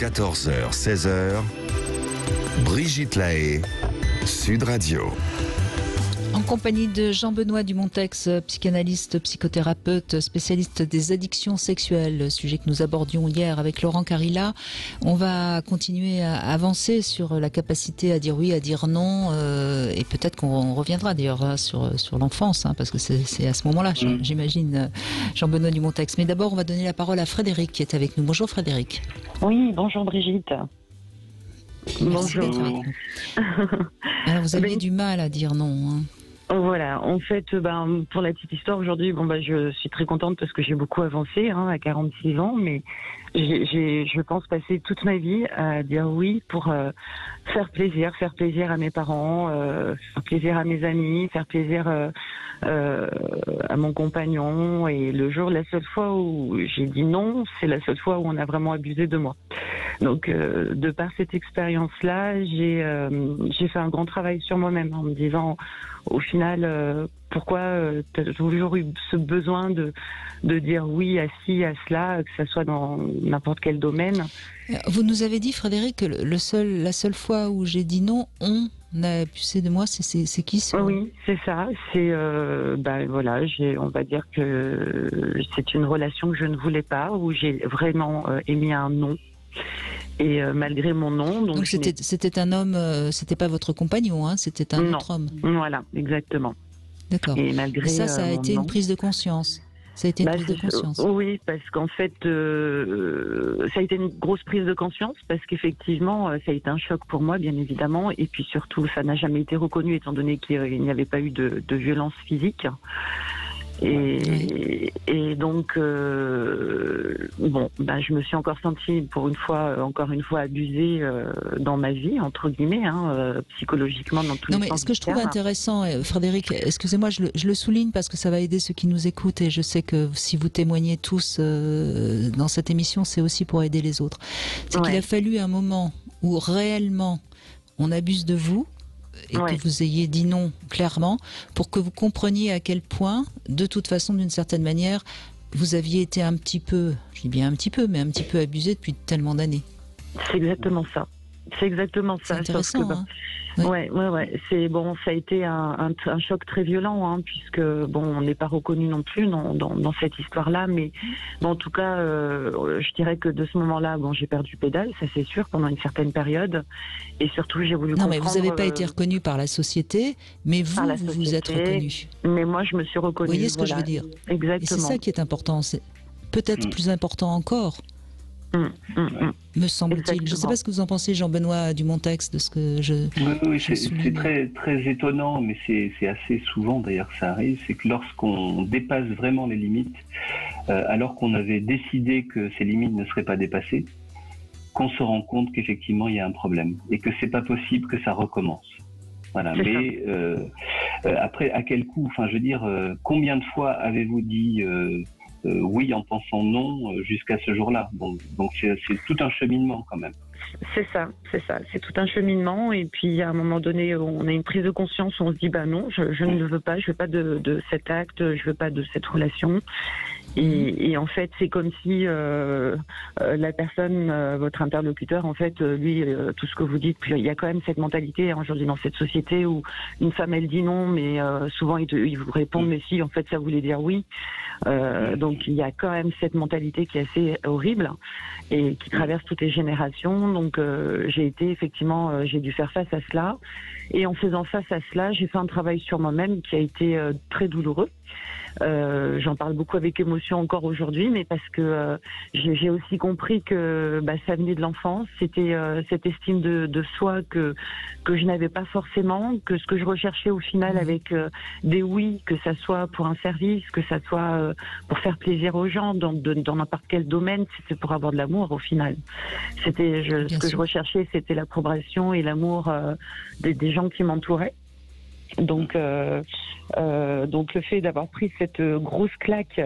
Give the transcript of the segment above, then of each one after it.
14h, 16h, Brigitte Lahaie, Sud Radio. En compagnie de Jean-Benoît Dumontex, psychanalyste, psychothérapeute, spécialiste des addictions sexuelles, sujet que nous abordions hier avec Laurent Carilla. On va continuer à avancer sur la capacité à dire oui, à dire non, et peut-être qu'on reviendra d'ailleurs sur l'enfance, parce que c'est à ce moment-là, j'imagine, Jean-Benoît Dumontex. Mais d'abord, on va donner la parole à Frédéric qui est avec nous. Bonjour Frédéric. Oui, bonjour Brigitte. Merci d'être avec nous. Alors, vous aviez du mal à dire non, Voilà, en fait, pour la petite histoire, aujourd'hui, je suis très contente parce que j'ai beaucoup avancé à 46 ans, mais je pense passer toute ma vie à dire oui pour faire plaisir à mes parents, faire plaisir à mes amis, faire plaisir à mon compagnon. Et le jour, la seule fois où j'ai dit non, c'est la seule fois où on a vraiment abusé de moi. Donc, de par cette expérience-là, j'ai fait un grand travail sur moi-même en me disant, au final, pourquoi tu as toujours eu ce besoin de dire oui à ci, à cela, que ça soit dans n'importe quel domaine. Vous nous avez dit, Frédéric, que la seule fois où j'ai dit non, on a abusé de moi, c'est qui ça ? Oui, c'est ça. C'est on va dire que c'est une relation que je ne voulais pas, où j'ai vraiment émis un non. Et malgré mon nom, donc c'était un homme, c'était pas votre compagnon, c'était un autre homme. Voilà, exactement. D'accord. Et malgré ça a été une prise de conscience. Ça a été une prise de conscience. Oui, parce qu'en fait, ça a été une grosse prise de conscience parce qu'effectivement, ça a été un choc pour moi, bien évidemment, et puis surtout, ça n'a jamais été reconnu étant donné qu'il n'y avait pas eu de violence physique. Et donc, je me suis encore sentie, encore une fois abusée dans ma vie, entre guillemets, psychologiquement dans tous les sens. Non, mais ce que je trouve intéressant, Frédéric, excusez-moi, je le souligne parce que ça va aider ceux qui nous écoutent, et je sais que si vous témoignez tous dans cette émission, c'est aussi pour aider les autres. C'est qu'il a fallu un moment où réellement on abuse de vous, et que vous ayez dit non clairement, pour que vous compreniez à quel point, de toute façon, d'une certaine manière, vous aviez été un petit peu, je dis bien un petit peu, mais un petit peu abusé depuis tellement d'années. C'est exactement ça. C'est exactement ça. C'est intéressant, Ouais. C'est bon, ça a été un choc très violent, puisque on n'est pas reconnu non plus dans cette histoire-là, mais en tout cas, je dirais que de ce moment-là, j'ai perdu pédale, ça c'est sûr, pendant une certaine période, et surtout j'ai voulu comprendre. Non, mais vous n'avez pas été reconnu par la société, mais vous vous êtes reconnu. Mais moi, je me suis reconnue. Vous voyez ce que je veux dire ? Exactement. Et c'est ça qui est important. C'est peut-être plus important encore. Me semble-t-il. Je ne sais pas ce que vous en pensez, Jean-Benoît Dumontex, de ce que je. Oui, c'est très, très étonnant, mais c'est assez souvent d'ailleurs que ça arrive, c'est que lorsqu'on dépasse vraiment les limites, alors qu'on avait décidé que ces limites ne seraient pas dépassées, qu'on se rend compte qu'effectivement il y a un problème et que c'est pas possible que ça recommence. Voilà. Mais après, à quel coût ? Enfin, je veux dire, combien de fois avez-vous dit oui en pensant non jusqu'à ce jour-là. Donc c'est tout un cheminement quand même. C'est ça. C'est tout un cheminement. Et puis à un moment donné, on a une prise de conscience où on se dit non, je ne le veux pas, je veux pas de cet acte, je veux pas de cette relation. Et en fait, c'est comme si la personne, votre interlocuteur, en fait, lui, tout ce que vous dites, puis il y a quand même cette mentalité aujourd'hui dans cette société où une femme, elle dit non, mais souvent ils vous répondent mais si, en fait, ça voulait dire oui. Donc il y a quand même cette mentalité qui est assez horrible et qui traverse toutes les générations. Donc j'ai dû faire face à cela. Et en faisant face à cela, j'ai fait un travail sur moi-même qui a été très douloureux. J'en parle beaucoup avec émotion encore aujourd'hui, mais parce que j'ai aussi compris que ça venait de l'enfance. C'était cette estime de soi que je n'avais pas forcément, que ce que je recherchais au final avec des oui, que ça soit pour un service, que ça soit pour faire plaisir aux gens dans n'importe quel domaine, c'était pour avoir de l'amour au final. Ce que je recherchais, c'était l'approbation et l'amour des gens qui m'entouraient. Donc le fait d'avoir pris cette grosse claque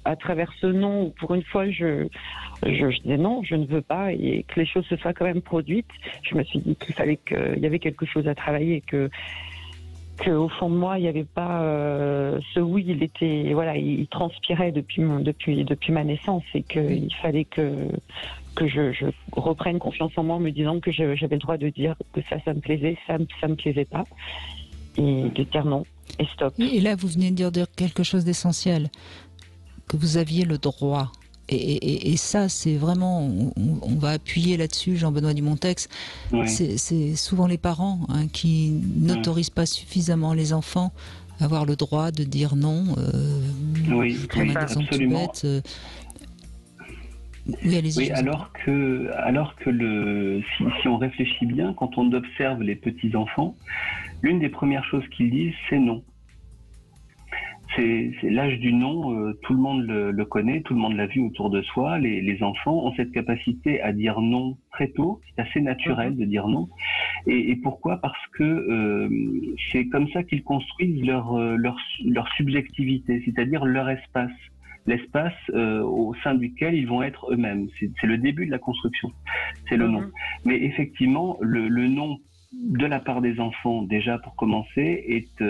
à travers ce non, où pour une fois je disais non, je ne veux pas, et que les choses se soient quand même produites, je me suis dit qu'il y avait quelque chose à travailler, et que qu'au fond de moi, il n'y avait pas ce oui, il transpirait depuis ma naissance, et qu'il fallait que je reprenne confiance en moi en me disant que j'avais le droit de dire que ça me plaisait, ça me plaisait pas, et de dire non, et stop. Et là, vous venez de dire quelque chose d'essentiel, que vous aviez le droit. Et ça, c'est vraiment, on va appuyer là-dessus, Jean-Benoît Dumontex. Oui. C'est souvent les parents qui n'autorisent pas suffisamment les enfants à avoir le droit de dire non. Oui, absolument. Oui, allez-y. Oui, alors que si on réfléchit bien, quand on observe les petits-enfants, l'une des premières choses qu'ils disent, c'est non. C'est l'âge du non, tout le monde le connaît, tout le monde l'a vu autour de soi. Les enfants ont cette capacité à dire non très tôt, c'est assez naturel de dire non. Et pourquoi ? Parce que c'est comme ça qu'ils construisent leur subjectivité, c'est-à-dire leur espace. L'espace au sein duquel ils vont être eux-mêmes. C'est le début de la construction, c'est le non. Mais effectivement, le non de la part des enfants, déjà pour commencer, est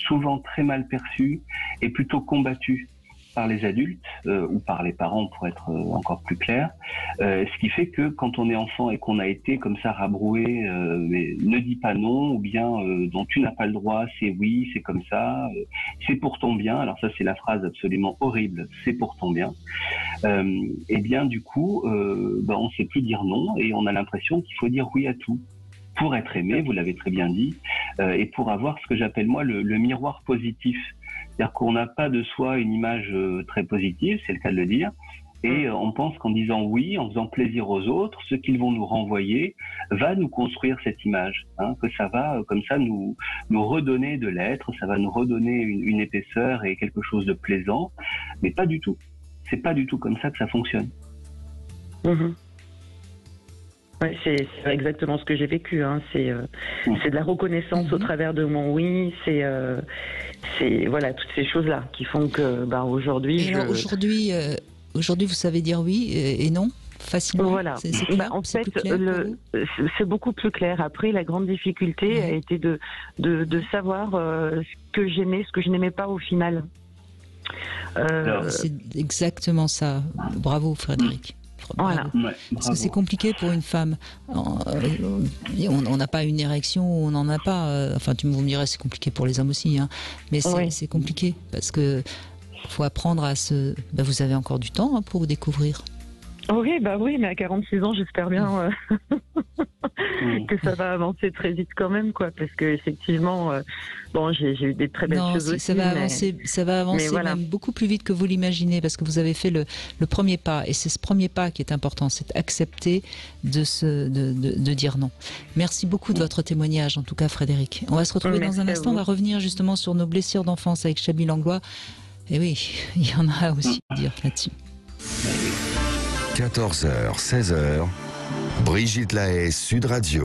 souvent très mal perçu et plutôt combattu par les adultes ou par les parents, pour être encore plus clair. Ce qui fait que quand on est enfant et qu'on a été comme ça rabroué, mais ne dis pas non, ou bien dont tu n'as pas le droit, c'est oui, c'est comme ça, c'est pour ton bien. Alors ça, c'est la phrase absolument horrible, c'est pour ton bien. Et bien du coup, on ne sait plus dire non, et on a l'impression qu'il faut dire oui à tout. Pour être aimé, vous l'avez très bien dit, et pour avoir ce que j'appelle moi le miroir positif. C'est-à-dire qu'on n'a pas de soi une image très positive, c'est le cas de le dire, et on pense qu'en disant oui, en faisant plaisir aux autres, ce qu'ils vont nous renvoyer va nous construire cette image, que ça va comme ça nous redonner de l'être, ça va nous redonner une épaisseur et quelque chose de plaisant, mais pas du tout. C'est pas du tout comme ça que ça fonctionne. Ouais, c'est exactement ce que j'ai vécu. C'est de la reconnaissance au travers de mon oui. C'est voilà, toutes ces choses-là qui font que aujourd'hui. Alors aujourd'hui, vous savez dire oui et non facilement. Voilà. C'est clair, en fait, c'est beaucoup plus clair. Après, la grande difficulté a été de savoir ce que j'aimais, ce que je n'aimais pas au final. C'est exactement ça. Bravo, Frédéric. Voilà. Parce que c'est compliqué pour une femme. On n'a pas une érection, on n'en a pas. Enfin, vous me dirais, c'est compliqué pour les hommes aussi, mais c'est compliqué parce que faut apprendre à se. Vous avez encore du temps pour vous découvrir. Oui, mais à 46 ans, j'espère bien que ça va avancer très vite quand même, parce que effectivement, j'ai eu des très belles choses aussi. Ça va avancer voilà. même beaucoup plus vite que vous l'imaginez, parce que vous avez fait le premier pas, et c'est ce premier pas qui est important, c'est accepter de dire non. Merci beaucoup de votre témoignage, en tout cas, Frédéric. On va se retrouver dans un instant, on va revenir justement sur nos blessures d'enfance avec Chabi Langlois. Et oui, il y en a aussi à dire là-dessus. 14h, 16h, Brigitte Lahaie, Sud Radio.